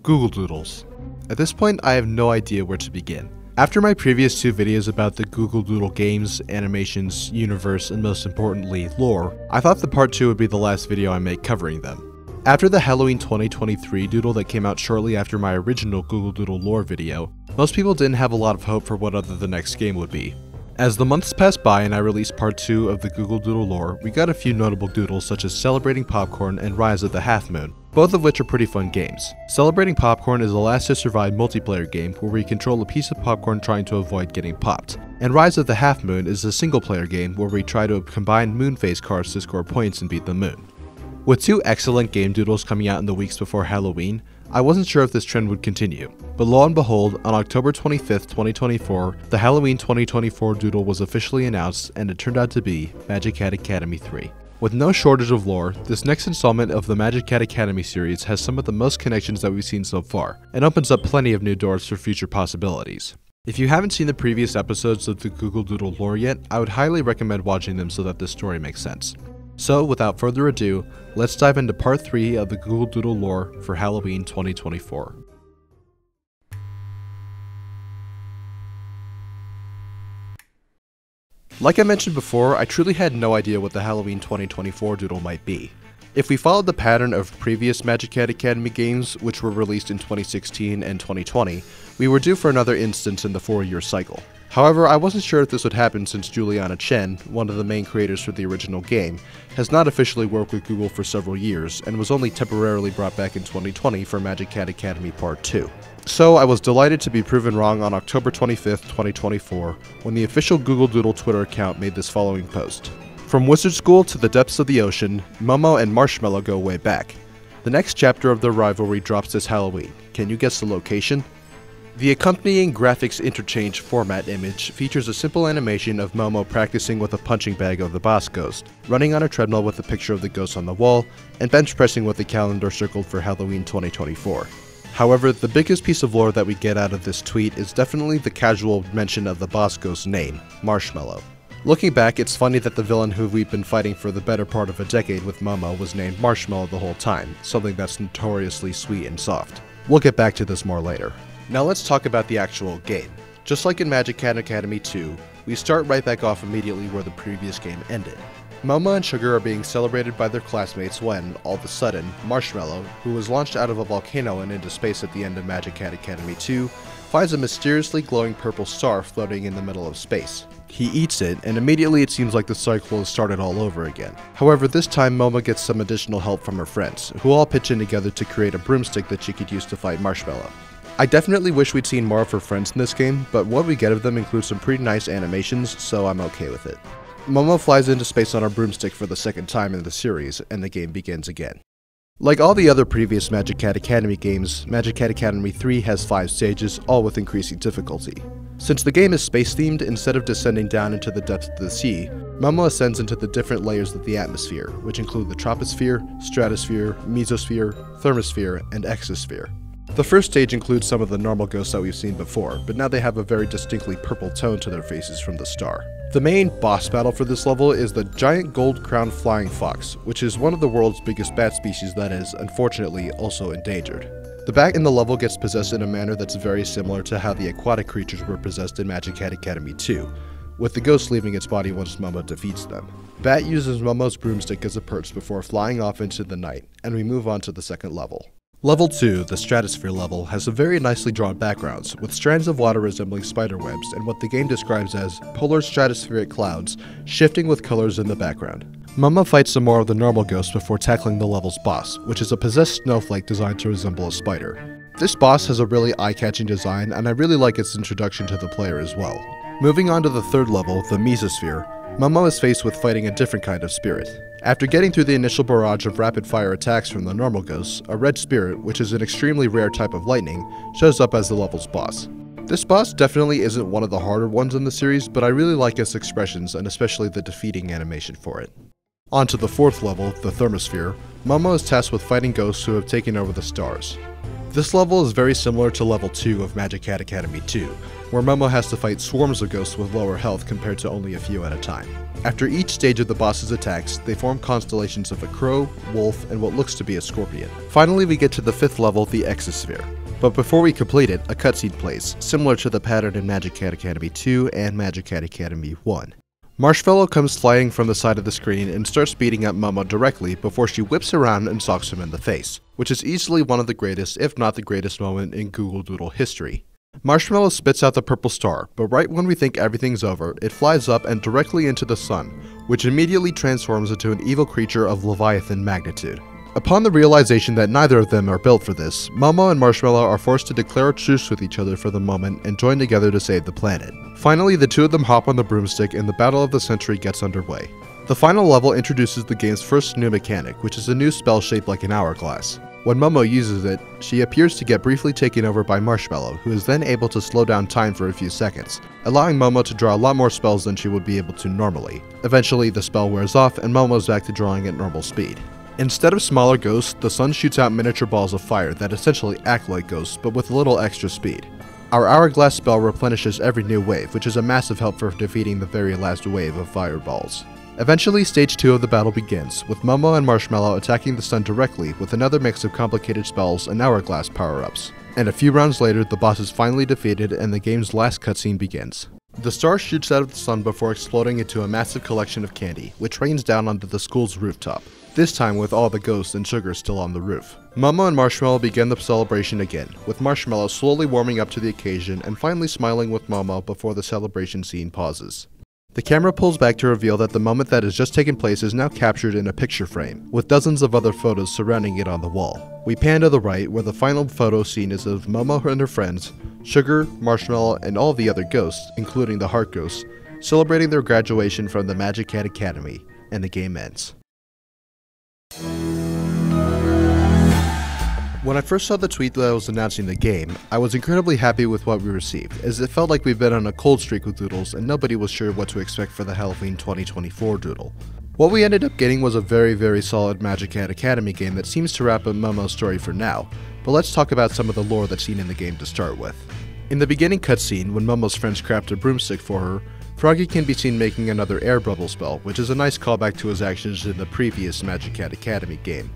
Google Doodles. At this point, I have no idea where to begin. After my previous two videos about the Google Doodle games, animations, universe, and most importantly, lore, I thought the part 2 would be the last video I make covering them. After the Halloween 2023 doodle that came out shortly after my original Google Doodle Lore video, most people didn't have a lot of hope for what the next game would be. As the months passed by and I released part 2 of the Google Doodle Lore, we got a few notable doodles such as Celebrating Popcorn and Rise of the Half Moon, both of which are pretty fun games. Celebrating Popcorn is a last to survive multiplayer game where we control a piece of popcorn trying to avoid getting popped, and Rise of the Half Moon is a single player game where we try to combine moon phase cards to score points and beat the moon. With two excellent game doodles coming out in the weeks before Halloween, I wasn't sure if this trend would continue, but lo and behold, on October 25th, 2024, the Halloween 2024 doodle was officially announced and it turned out to be Magic Cat Academy 3. With no shortage of lore, this next installment of the Magic Cat Academy series has some of the most connections that we've seen so far, and opens up plenty of new doors for future possibilities. If you haven't seen the previous episodes of the Google Doodle Lore yet, I would highly recommend watching them so that this story makes sense. So, without further ado, let's dive into part 3 of the Google Doodle Lore for Halloween 2024. Like I mentioned before, I truly had no idea what the Halloween 2024 doodle might be. If we followed the pattern of previous Magic Cat Academy games, which were released in 2016 and 2020, we were due for another instance in the 4-year cycle. However, I wasn't sure if this would happen since Juliana Chen, one of the main creators for the original game, has not officially worked with Google for several years and was only temporarily brought back in 2020 for Magic Cat Academy Part 2. So I was delighted to be proven wrong on October 25th, 2024, when the official Google Doodle Twitter account made this following post. From Wizard School to the depths of the ocean, Momo and Marshmallow go way back. The next chapter of their rivalry drops this Halloween. Can you guess the location? The accompanying graphics interchange format image features a simple animation of Momo practicing with a punching bag of the boss ghost, running on a treadmill with a picture of the ghost on the wall, and bench pressing with the calendar circled for Halloween 2024. However, the biggest piece of lore that we get out of this tweet is definitely the casual mention of the boss ghost's name, Marshmallow. Looking back, it's funny that the villain who we've been fighting for the better part of a decade with Momo was named Marshmallow the whole time, something that's notoriously sweet and soft. We'll get back to this more later. Now let's talk about the actual game. Just like in Magic Cat Academy 2, we start right back off immediately where the previous game ended. Momo and Sugar are being celebrated by their classmates when, all of a sudden, Marshmallow, who was launched out of a volcano and into space at the end of Magic Cat Academy 2, finds a mysteriously glowing purple star floating in the middle of space. He eats it, and immediately it seems like the cycle has started all over again. However, this time Momo gets some additional help from her friends, who all pitch in together to create a broomstick that she could use to fight Marshmallow. I definitely wish we'd seen more of her friends in this game, but what we get of them includes some pretty nice animations, so I'm okay with it. Momo flies into space on a broomstick for the second time in the series, and the game begins again. Like all the other previous Magic Cat Academy games, Magic Cat Academy 3 has 5 stages, all with increasing difficulty. Since the game is space-themed, instead of descending down into the depths of the sea, Momo ascends into the different layers of the atmosphere, which include the troposphere, stratosphere, mesosphere, thermosphere, and exosphere. The first stage includes some of the normal ghosts that we've seen before, but now they have a very distinctly purple tone to their faces from the star. The main boss battle for this level is the giant gold-crowned flying fox, which is one of the world's biggest bat species that is, unfortunately, also endangered. The bat in the level gets possessed in a manner that's very similar to how the aquatic creatures were possessed in Magic Cat Academy 2, with the ghost leaving its body once Momo defeats them. Bat uses Momo's broomstick as a perch before flying off into the night, and we move on to the second level. Level 2, the Stratosphere level, has some very nicely drawn backgrounds, with strands of water resembling spiderwebs and what the game describes as polar stratospheric clouds shifting with colors in the background. Momo fights some more of the normal ghosts before tackling the level's boss, which is a possessed snowflake designed to resemble a spider. This boss has a really eye-catching design, and I really like its introduction to the player as well. Moving on to the third level, the Mesosphere, Momo is faced with fighting a different kind of spirit. After getting through the initial barrage of rapid-fire attacks from the normal ghosts, a red spirit, which is an extremely rare type of lightning, shows up as the level's boss. This boss definitely isn't one of the harder ones in the series, but I really like its expressions and especially the defeating animation for it. On to the fourth level, the Thermosphere, Momo is tasked with fighting ghosts who have taken over the stars. This level is very similar to level 2 of Magic Cat Academy 2, where Momo has to fight swarms of ghosts with lower health compared to only a few at a time. After each stage of the boss's attacks, they form constellations of a crow, wolf, and what looks to be a scorpion. Finally, we get to the 5th level, the Exosphere. But before we complete it, a cutscene plays, similar to the pattern in Magic Cat Academy 2 and Magic Cat Academy 1. Marshmallow comes flying from the side of the screen and starts beating up Momo directly before she whips around and socks him in the face, which is easily one of the greatest, if not the greatest moment in Google Doodle history. Marshmallow spits out the purple star, but right when we think everything's over, it flies up and directly into the sun, which immediately transforms into an evil creature of Leviathan magnitude. Upon the realization that neither of them are built for this, Momo and Marshmallow are forced to declare a truce with each other for the moment and join together to save the planet. Finally, the two of them hop on the broomstick and the battle of the century gets underway. The final level introduces the game's first new mechanic, which is a new spell shaped like an hourglass. When Momo uses it, she appears to get briefly taken over by Marshmallow, who is then able to slow down time for a few seconds, allowing Momo to draw a lot more spells than she would be able to normally. Eventually, the spell wears off and Momo's back to drawing at normal speed. Instead of smaller ghosts, the sun shoots out miniature balls of fire that essentially act like ghosts, but with a little extra speed. Our hourglass spell replenishes every new wave, which is a massive help for defeating the very last wave of fireballs. Eventually, stage 2 of the battle begins, with Momo and Marshmallow attacking the sun directly with another mix of complicated spells and hourglass power-ups. And a few rounds later, the boss is finally defeated and the game's last cutscene begins. The star shoots out of the sun before exploding into a massive collection of candy, which rains down onto the school's rooftop, this time with all the ghosts and sugar still on the roof. Momo and Marshmallow begin the celebration again, with Marshmallow slowly warming up to the occasion and finally smiling with Momo before the celebration scene pauses. The camera pulls back to reveal that the moment that has just taken place is now captured in a picture frame, with dozens of other photos surrounding it on the wall. We pan to the right, where the final photo scene is of Momo and her friends, Sugar, Marshmallow, and all the other ghosts, including the Heart Ghosts, celebrating their graduation from the Magic Cat Academy, and the game ends. When I first saw the tweet that I was announcing the game, I was incredibly happy with what we received, as it felt like we've been on a cold streak with Doodles and nobody was sure what to expect for the Halloween 2024 Doodle. What we ended up getting was a very solid Magic Cat Academy game that seems to wrap up Momo's story for now, but let's talk about some of the lore that's seen in the game to start with. In the beginning cutscene, when Momo's friends craft a broomstick for her, Froggy can be seen making another air bubble spell, which is a nice callback to his actions in the previous Magic Cat Academy game.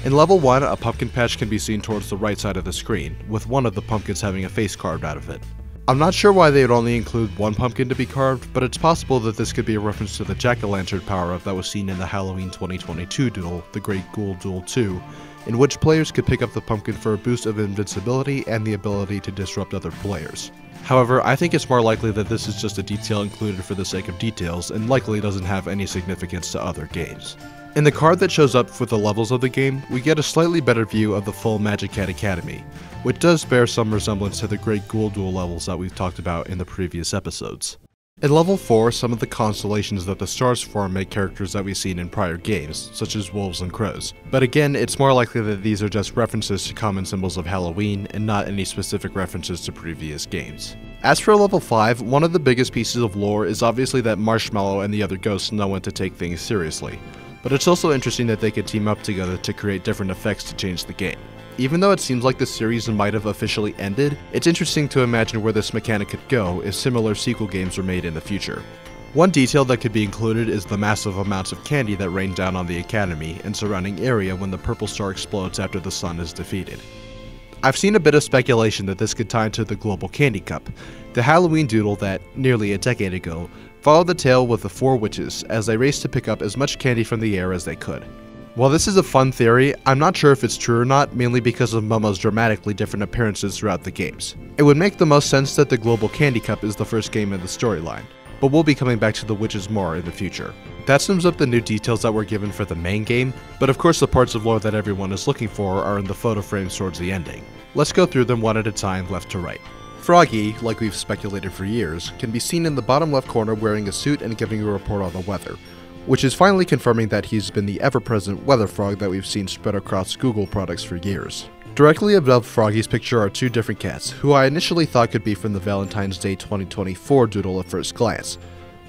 In level 1, a pumpkin patch can be seen towards the right side of the screen, with one of the pumpkins having a face carved out of it. I'm not sure why they would only include one pumpkin to be carved, but it's possible that this could be a reference to the jack-o'-lantern power-up that was seen in the Halloween 2022 Doodle, the Great Ghoul Duel 2, in which players could pick up the pumpkin for a boost of invincibility and the ability to disrupt other players. However, I think it's more likely that this is just a detail included for the sake of details and likely doesn't have any significance to other games. In the card that shows up for the levels of the game, we get a slightly better view of the full Magic Cat Academy, which does bear some resemblance to the Great Ghoul Duel levels that we've talked about in the previous episodes. In level 4, some of the constellations that the stars form make characters that we've seen in prior games, such as wolves and crows. But again, it's more likely that these are just references to common symbols of Halloween and not any specific references to previous games. As for level 5, one of the biggest pieces of lore is obviously that Marshmallow and the other ghosts know when to take things seriously. But it's also interesting that they can team up together to create different effects to change the game. Even though it seems like the series might have officially ended, it's interesting to imagine where this mechanic could go if similar sequel games were made in the future. One detail that could be included is the massive amounts of candy that rain down on the Academy and surrounding area when the purple star explodes after the sun is defeated. I've seen a bit of speculation that this could tie into the Global Candy Cup, the Halloween doodle that, nearly a decade ago, followed the tale with the 4 witches as they raced to pick up as much candy from the air as they could. While this is a fun theory, I'm not sure if it's true or not, mainly because of Momo's dramatically different appearances throughout the games. It would make the most sense that the Global Candy Cup is the first game in the storyline, but we'll be coming back to the witches more in the future. That sums up the new details that were given for the main game, but of course the parts of lore that everyone is looking for are in the photo frames towards the ending. Let's go through them one at a time, left to right. Froggy, like we've speculated for years, can be seen in the bottom left corner wearing a suit and giving a report on the weather, which is finally confirming that he's been the ever-present weather frog that we've seen spread across Google products for years. Directly above Froggy's picture are 2 different cats, who I initially thought could be from the Valentine's Day 2024 doodle at first glance,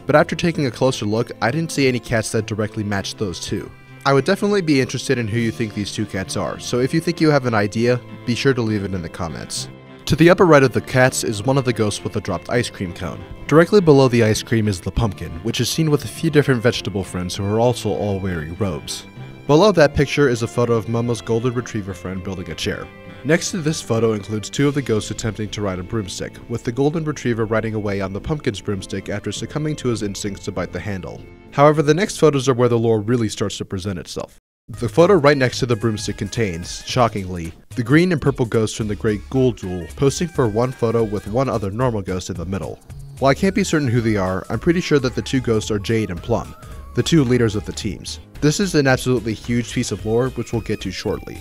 but after taking a closer look, I didn't see any cats that directly matched those 2. I would definitely be interested in who you think these two cats are, so if you think you have an idea, be sure to leave it in the comments. To the upper right of the cats is one of the ghosts with a dropped ice cream cone. Directly below the ice cream is the pumpkin, which is seen with a few different vegetable friends who are also all wearing robes. Below that picture is a photo of Momo's golden retriever friend building a chair. Next to this photo includes two of the ghosts attempting to ride a broomstick, with the golden retriever riding away on the pumpkin's broomstick after succumbing to his instincts to bite the handle. However, the next photos are where the lore really starts to present itself. The photo right next to the broomstick contains, shockingly, the green and purple ghosts from the Great Ghoul Duel, posting for one photo with one other normal ghost in the middle. While I can't be certain who they are, I'm pretty sure that the two ghosts are Jade and Plum, the two leaders of the teams. This is an absolutely huge piece of lore, which we'll get to shortly.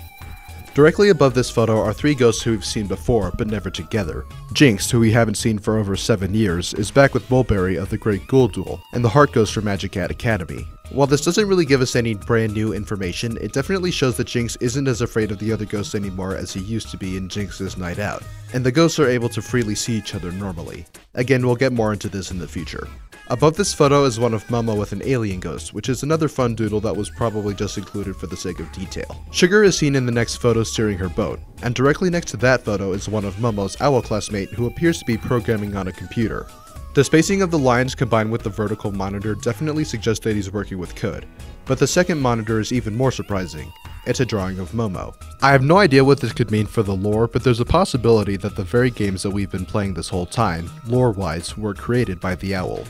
Directly above this photo are three ghosts who we've seen before, but never together. Jinx, who we haven't seen for over 7 years, is back with Mulberry of the Great Ghoul Duel, and the Heart Ghost from Magic Cat Academy. While this doesn't really give us any brand new information, it definitely shows that Jinx isn't as afraid of the other ghosts anymore as he used to be in Jinx's Night Out, and the ghosts are able to freely see each other normally. Again, we'll get more into this in the future. Above this photo is one of Momo with an alien ghost, which is another fun doodle that was probably just included for the sake of detail. Sugar is seen in the next photo steering her boat, and directly next to that photo is one of Momo's owl classmate who appears to be programming on a computer. The spacing of the lines combined with the vertical monitor definitely suggests that he's working with code, but the second monitor is even more surprising. It's a drawing of Momo. I have no idea what this could mean for the lore, but there's a possibility that the very games that we've been playing this whole time, lore-wise, were created by the owl.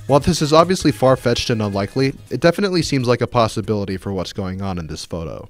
While this is obviously far-fetched and unlikely, it definitely seems like a possibility for what's going on in this photo.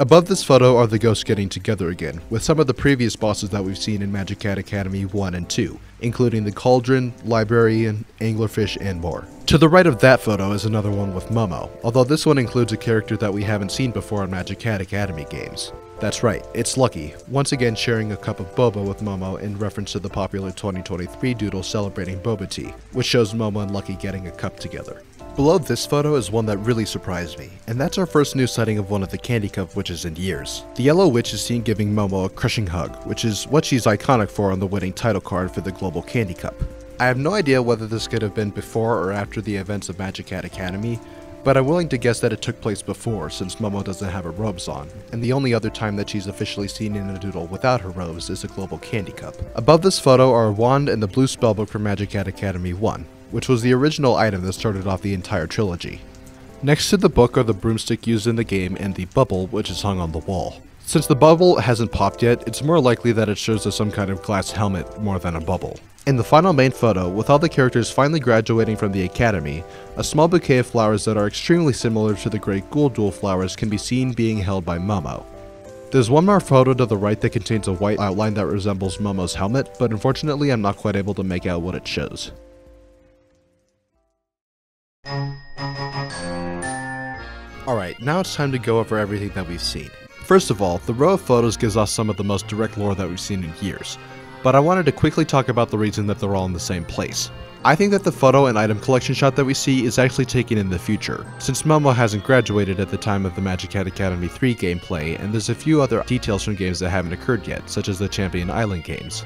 Above this photo are the ghosts getting together again, with some of the previous bosses that we've seen in Magic Cat Academy 1 and 2, including the Cauldron, Librarian, Anglerfish, and more. To the right of that photo is another one with Momo, although this one includes a character that we haven't seen before in Magic Cat Academy games. That's right, it's Lucky, once again sharing a cup of boba with Momo in reference to the popular 2023 doodle celebrating boba tea, which shows Momo and Lucky getting a cup together. Below this photo is one that really surprised me, and that's our first new sighting of one of the Candy Cup witches in years. The Yellow Witch is seen giving Momo a crushing hug, which is what she's iconic for on the winning title card for the Global Candy Cup. I have no idea whether this could have been before or after the events of Magic Cat Academy, but I'm willing to guess that it took place before since Momo doesn't have her robes on, and the only other time that she's officially seen in a doodle without her robes is a Global Candy Cup. Above this photo are a wand and the blue spellbook from Magic Cat Academy 1, which was the original item that started off the entire trilogy. Next to the book are the broomstick used in the game and the bubble, which is hung on the wall. Since the bubble hasn't popped yet, it's more likely that it shows us some kind of glass helmet more than a bubble. In the final main photo, with all the characters finally graduating from the academy, a small bouquet of flowers that are extremely similar to the Great Ghoul Duel flowers can be seen being held by Momo. There's one more photo to the right that contains a white outline that resembles Momo's helmet, but unfortunately I'm not quite able to make out what it shows. Alright, now it's time to go over everything that we've seen. First of all, the row of photos gives us some of the most direct lore that we've seen in years, but I wanted to quickly talk about the reason that they're all in the same place. I think that the photo and item collection shot that we see is actually taken in the future, since Momo hasn't graduated at the time of the Magic Cat Academy 3 gameplay, and there's a few other details from games that haven't occurred yet, such as the Champion Island Games.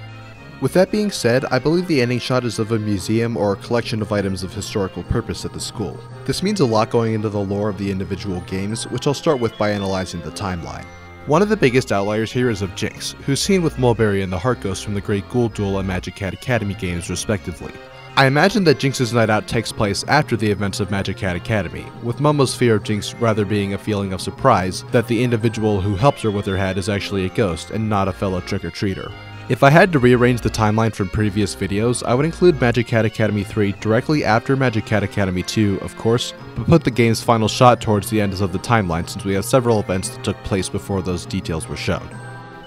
With that being said, I believe the ending shot is of a museum or a collection of items of historical purpose at the school. This means a lot going into the lore of the individual games, which I'll start with by analyzing the timeline. One of the biggest outliers here is of Jinx, who's seen with Mulberry and the Heart Ghost from the Great Ghoul Duel and Magic Cat Academy games respectively. I imagine that Jinx's night out takes place after the events of Magic Cat Academy, with Momo's fear of Jinx rather being a feeling of surprise that the individual who helps her with her hat is actually a ghost and not a fellow trick-or-treater. If I had to rearrange the timeline from previous videos, I would include Magic Cat Academy 3 directly after Magic Cat Academy 2, of course, but put the game's final shot towards the end of the timeline since we have several events that took place before those details were shown.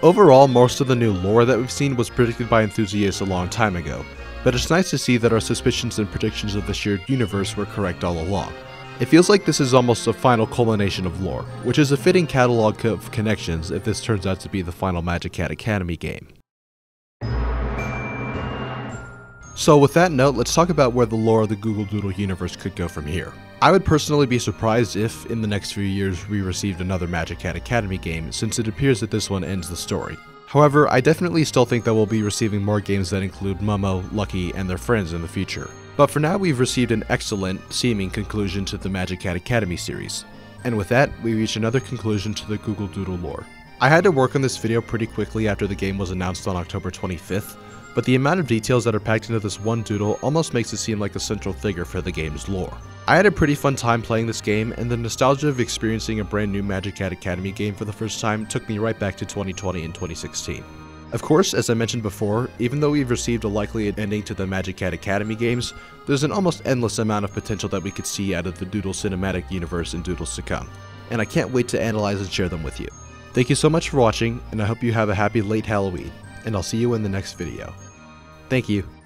Overall, most of the new lore that we've seen was predicted by enthusiasts a long time ago, but it's nice to see that our suspicions and predictions of the shared universe were correct all along. It feels like this is almost a final culmination of lore, which is a fitting catalog of connections if this turns out to be the final Magic Cat Academy game. So with that note, let's talk about where the lore of the Google Doodle universe could go from here. I would personally be surprised if, in the next few years, we received another Magic Cat Academy game, since it appears that this one ends the story. However, I definitely still think that we'll be receiving more games that include Momo, Lucky, and their friends in the future. But for now, we've received an excellent, seeming conclusion to the Magic Cat Academy series. And with that, we reach another conclusion to the Google Doodle lore. I had to work on this video pretty quickly after the game was announced on October 25th, but the amount of details that are packed into this one doodle almost makes it seem like a central figure for the game's lore. I had a pretty fun time playing this game, and the nostalgia of experiencing a brand new Magic Cat Academy game for the first time took me right back to 2020 and 2016. Of course, as I mentioned before, even though we've received a likely ending to the Magic Cat Academy games, there's an almost endless amount of potential that we could see out of the Doodle cinematic universe in Doodles to come, and I can't wait to analyze and share them with you. Thank you so much for watching, and I hope you have a happy late Halloween, and I'll see you in the next video. Thank you.